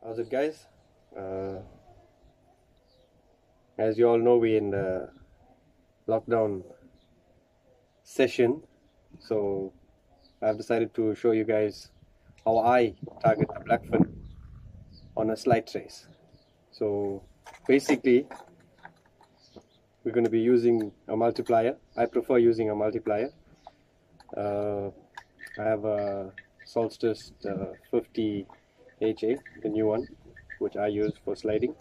How's it, guys? Uh, as you all know, we're in the lockdown session, so I've decided to show you guys how I target the blackfin on a slide trace. So basically, we're going to be using a multiplier. I prefer using a multiplier. I have a Solstice 50 HA, the new one, which I use for sliding.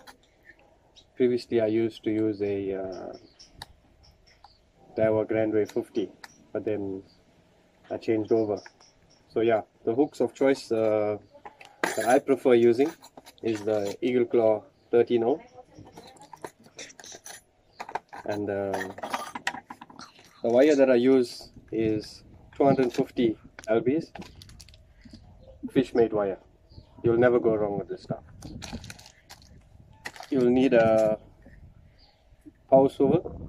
Previously, I used to use a Daiwa Grandway 50, but then I changed over. So yeah, the hooks of choice that I prefer using is the Eagle Claw 13-0, and the wire that I use is 250 lbs Fishmade wire. You'll never go wrong with this stuff. You'll need a power swivel,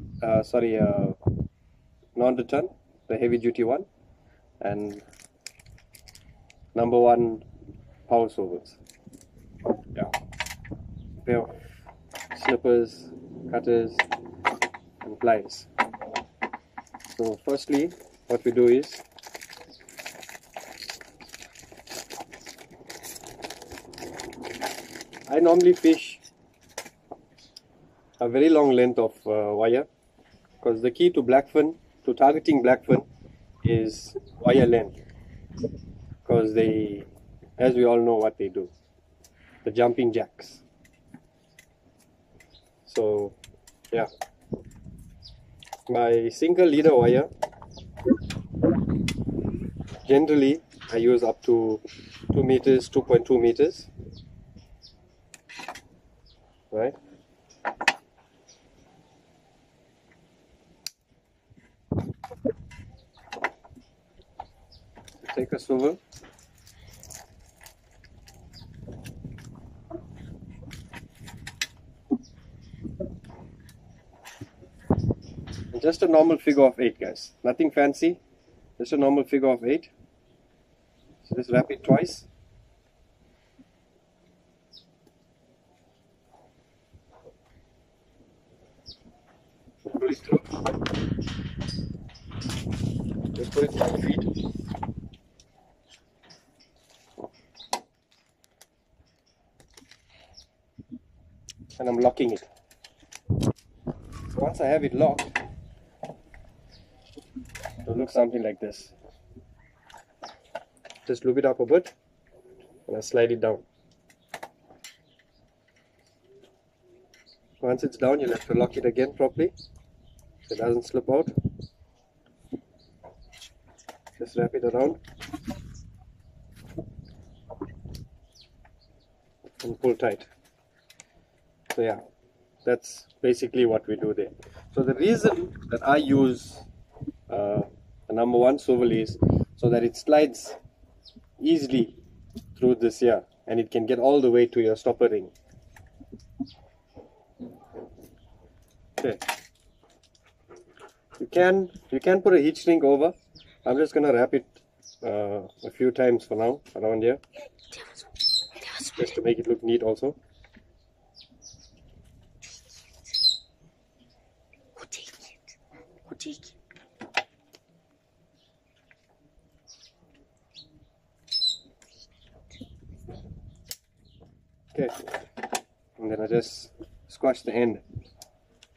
non-return, the heavy duty one, and #1 power swivels. Yeah, pair of slippers, cutters, and pliers. So firstly, what we do is I normally fish a very long length of wire, because the key to targeting blackfin is wire length, because they, as we all know what they do, the jumping jacks. So yeah, my single leader wire, generally I use up to 2 meters, 2.2 meters, right? Take a swivel, just a normal figure of 8, guys, nothing fancy, just a normal figure of 8. So just wrap it twice. Pull it through. Just put it through your feet. And I'm locking it. So once I have it locked, it'll look something like this. Just loop it up a bit and I slide it down. Once it's down, you'll have to lock it again properly so it doesn't slip out. Just wrap it around and pull tight. So yeah, that's basically what we do there. So the reason that I use the #1 swivel is so that it slides easily through this here and it can get all the way to your stopper ring. Okay, you can put a heat shrink over. I'm just gonna wrap it a few times for now around here, just to make it look neat also. Okay, and then I just squash the end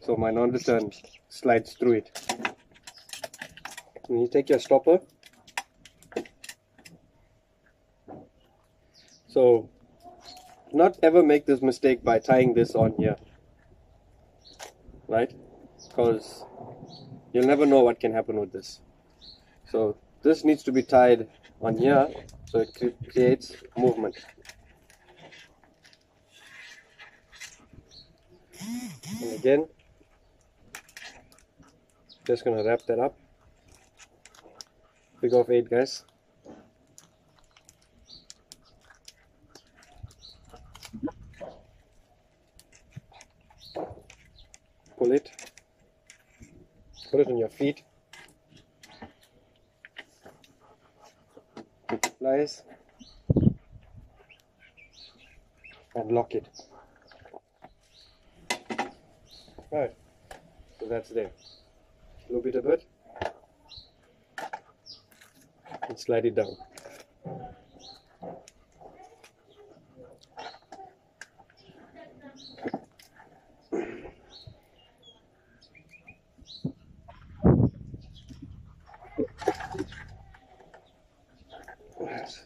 so my non-return slides through it. And you take your stopper. So not ever make this mistake by tying this on here, right? Because you'll never know what can happen with this. So this needs to be tied on here so it creates movement. And again, just gonna wrap that up. Figure of 8, guys. Pull it. Put it on your feet. Put the pliers. and lock it. Right, so that's there. A little bit of it and slide it down.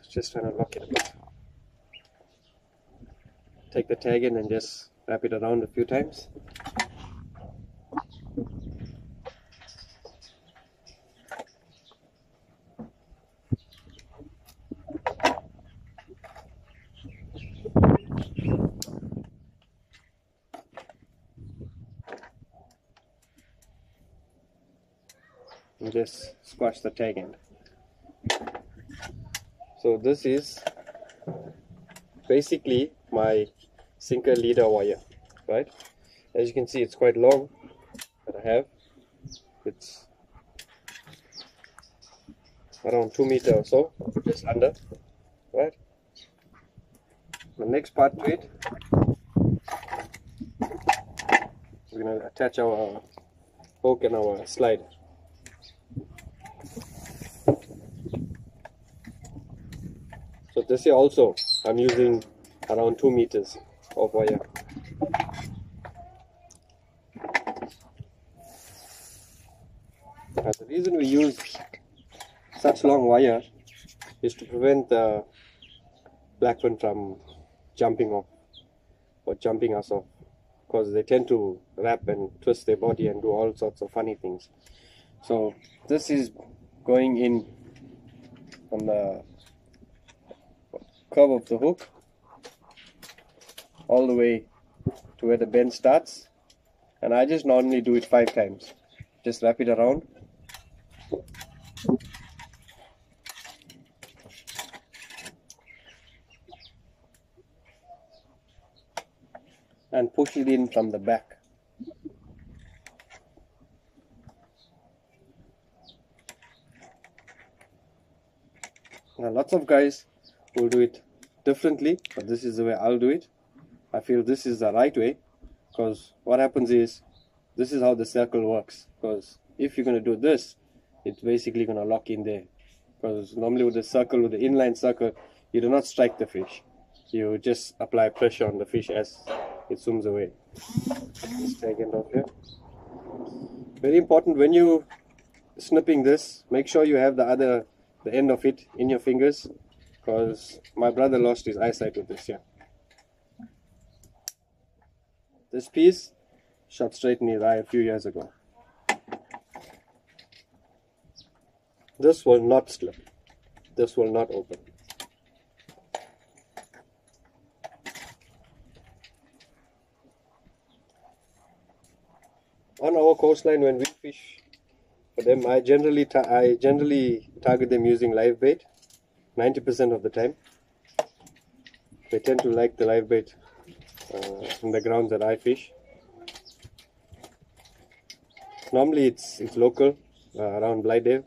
Just trying to lock it a bit. Take the tag in and just wrap it around a few times. And just squash the tag end. So this is basically my sinker leader wire, right? As you can see, it's quite long that I have. It's around 2 meters or so, just under, right? The next part to it, we're going to attach our hook and our slide. So this here also, I'm using around 2 meters of wire. Now, the reason we use such long wire is to prevent the blackfin from jumping off or jumping us off, because they tend to wrap and twist their body and do all sorts of funny things. So this is going in on the curve of the hook all the way to where the bend starts, and I just normally do it 5 times. Just wrap it around and push it in from the back. Now lots of guys will do it differently, but this is the way I'll do it. I feel this is the right way, because what happens is, this is how the circle works. Because if you're going to do this, it's basically going to lock in there. Because normally with the circle, with the inline circle, you do not strike the fish. You just apply pressure on the fish as it swims away. Just take it off here. Very important, when you snipping this, make sure you have the end of it in your fingers, because my brother lost his eyesight with this. Yeah, this piece shot straight in his eye a few years ago. This will not slip. This will not open. On our coastline, when we fish for them, I generally target them using live bait 90% of the time. They tend to like the live bait in the grounds that I fish. Normally it's local, around Blythe.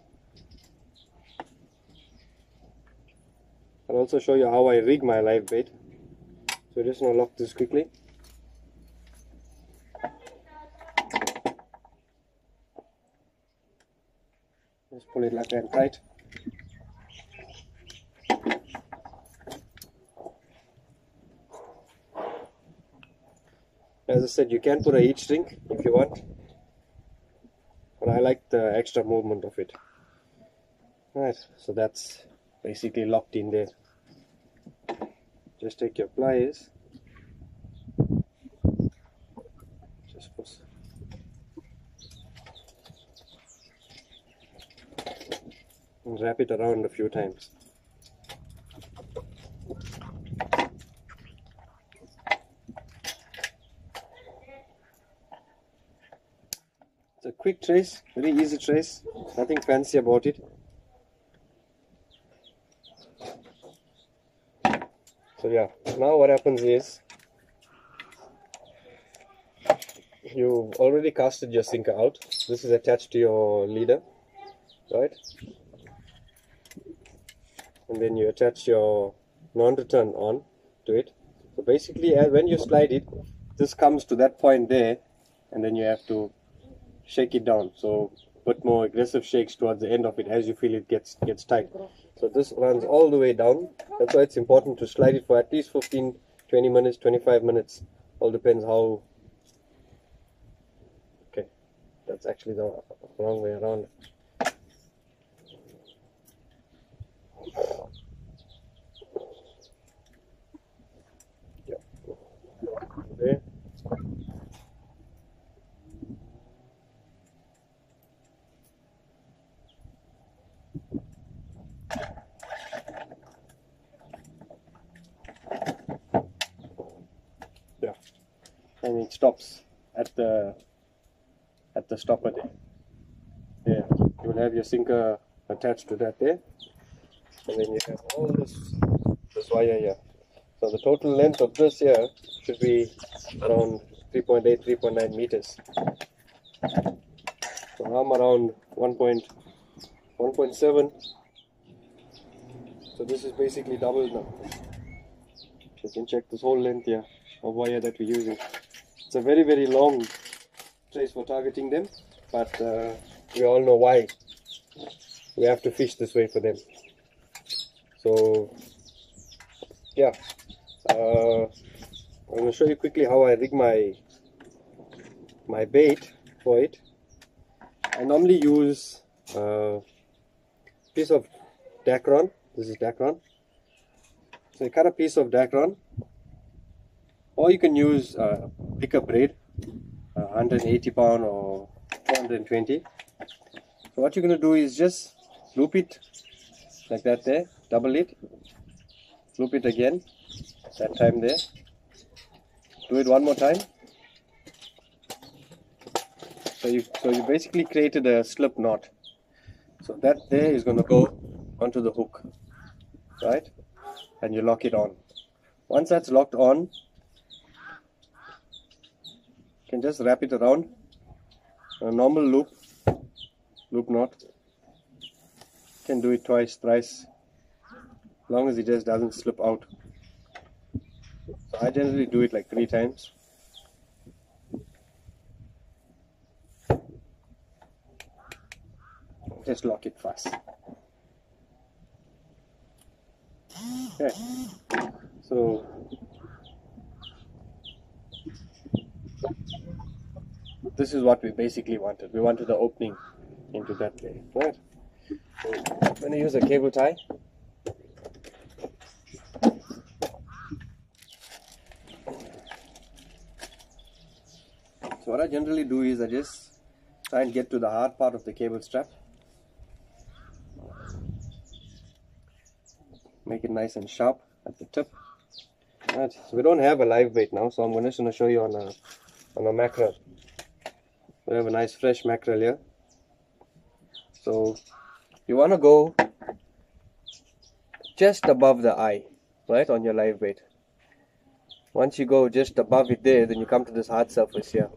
I'll also show you how I rig my live bait. So just want to lock this quickly. Just pull it like that tight. As I said, you can put a heat shrink if you want, but I like the extra movement of it. Right, so that's basically locked in there. Just take your pliers, just push, and wrap it around a few times. It's a quick trace, very easy trace, nothing fancy about it. So yeah, now what happens is, you've already casted your sinker out. This is attached to your leader, right? And then you attach your non-return on to it. So basically, when you slide it, this comes to that point there, and then you have to shake it down. So put more aggressive shakes towards the end of it as you feel it gets tight. So this runs all the way down. That's why it's important to slide it for at least 15, 20 minutes, 25 minutes. All depends how. Okay, that's actually the wrong way around. Yeah. There. Yeah, and it stops at the stopper there. There, you will have your sinker attached to that there, and then you have all this wire here. So the total length of this here should be around 3.8, 3.9 meters. So I'm around 1.7. So this is basically double now. You can check this whole length here of wire that we're using. It's a very, very long trace for targeting them, but we all know why we have to fish this way for them. So yeah, I'm going to show you quickly how I rig my bait for it. I normally use a piece of Dacron. This is Dacron. So you cut a piece of Dacron, or you can use bigger braid, 180 pound or 420. So what you're going to do is just loop it like that there, double it, loop it again, that time there, do it one more time. So you basically created a slip knot. So that there is going to go onto the hook, right? And you lock it on. Once that's locked on, you can just wrap it around a normal loop knot. You can do it twice, thrice, as long as it just doesn't slip out. So I generally do it like 3 times. Just lock it fast. Okay, so this is what we basically wanted. We wanted the opening into that way, right? So I'm going to use a cable tie. So what I generally do is I just try and get to the hard part of the cable strap. Make it nice and sharp at the tip. Right. So we don't have a live bait now, so I'm just going to show you on a mackerel. We have a nice fresh mackerel here. So you want to go just above the eye, right, on your live bait. Once you go just above it there, then you come to this hard surface here,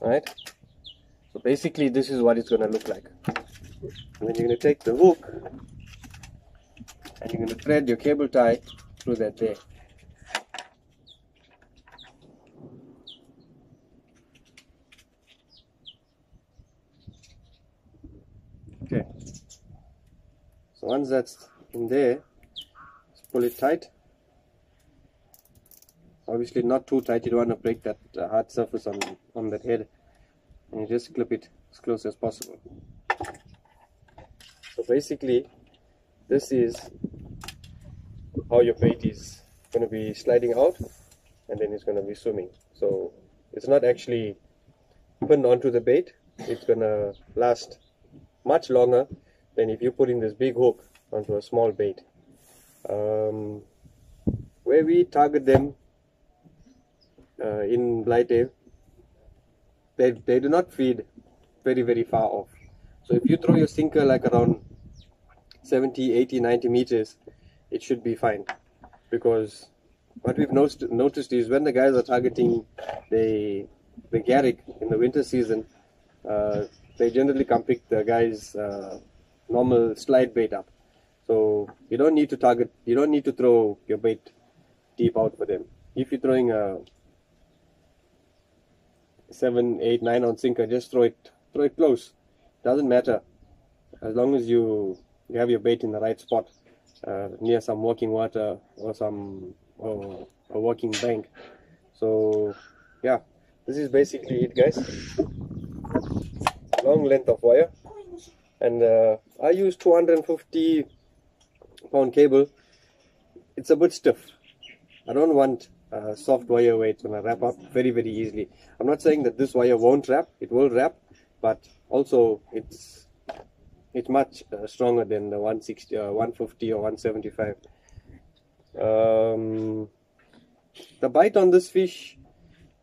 right? So basically this is what it's going to look like. And then you're going to take the hook and you're going to thread your cable tie through that there. Okay. So once that's in there, just pull it tight. Obviously not too tight, you don't want to break that hard surface on that head. And you just clip it as close as possible. So basically, this is how your bait is going to be sliding out, and then it's going to be swimming. So it's not actually pinned onto the bait. It's going to last much longer than if you put in this big hook onto a small bait. Where we target them in Blythe, they do not feed very, very far off. So if you throw your sinker like around 70, 80, 90 meters, it should be fine. Because what we've noticed is when the guys are targeting the Garrick in the winter season, they generally come pick the guy's normal slide bait up. So you don't need to throw your bait deep out for them. If you're throwing a 7, 8, 9 ounce sinker, just throw it close. Doesn't matter, as long as you have your bait in the right spot, near some walking water or a walking bank. So yeah, this is basically it, guys. Long length of wire, and I use 250 pound cable. It's a bit stiff. I don't want soft wire where it's gonna wrap up very easily. I'm not saying that this wire won't wrap, it will wrap, but also it's much stronger than the 160 150 or 175. The bite on this fish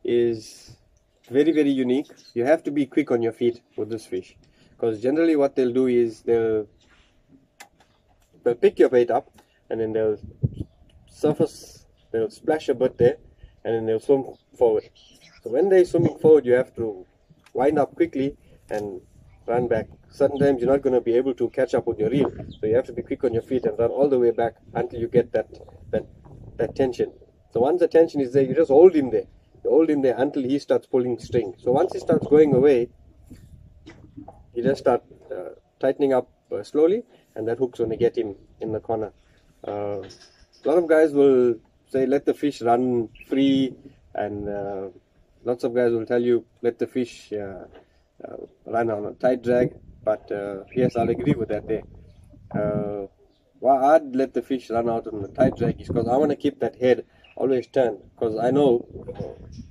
is very unique. You have to be quick on your feet with this fish, because generally what they'll do is they'll pick your bait up, and then they'll splash a bit there, and then they'll swim forward. So when they're swimming forward, you have to wind up quickly and run back. Sometimes you're not going to be able to catch up with your reel, so you have to be quick on your feet and run all the way back until you get that tension. So once the tension is there, you just hold him there. You hold him there until he starts pulling string. So once he starts going away, you just start tightening up slowly, and that hook's going to get him in the corner. A lot of guys will say let the fish run free, and lots of guys will tell you let the fish run on a tight drag, but yes, I'll agree with that there. Why I'd let the fish run out on the tight drag is because I want to keep that head always turned, because I know,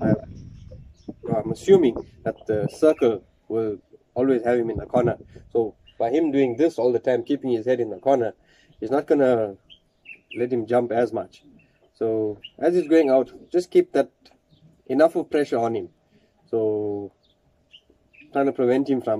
I'm assuming that the circle will always have him in the corner. So by him doing this all the time, keeping his head in the corner, he's not going to let him jump as much. So as he's going out, just keep that enough of pressure on him, so trying to prevent him from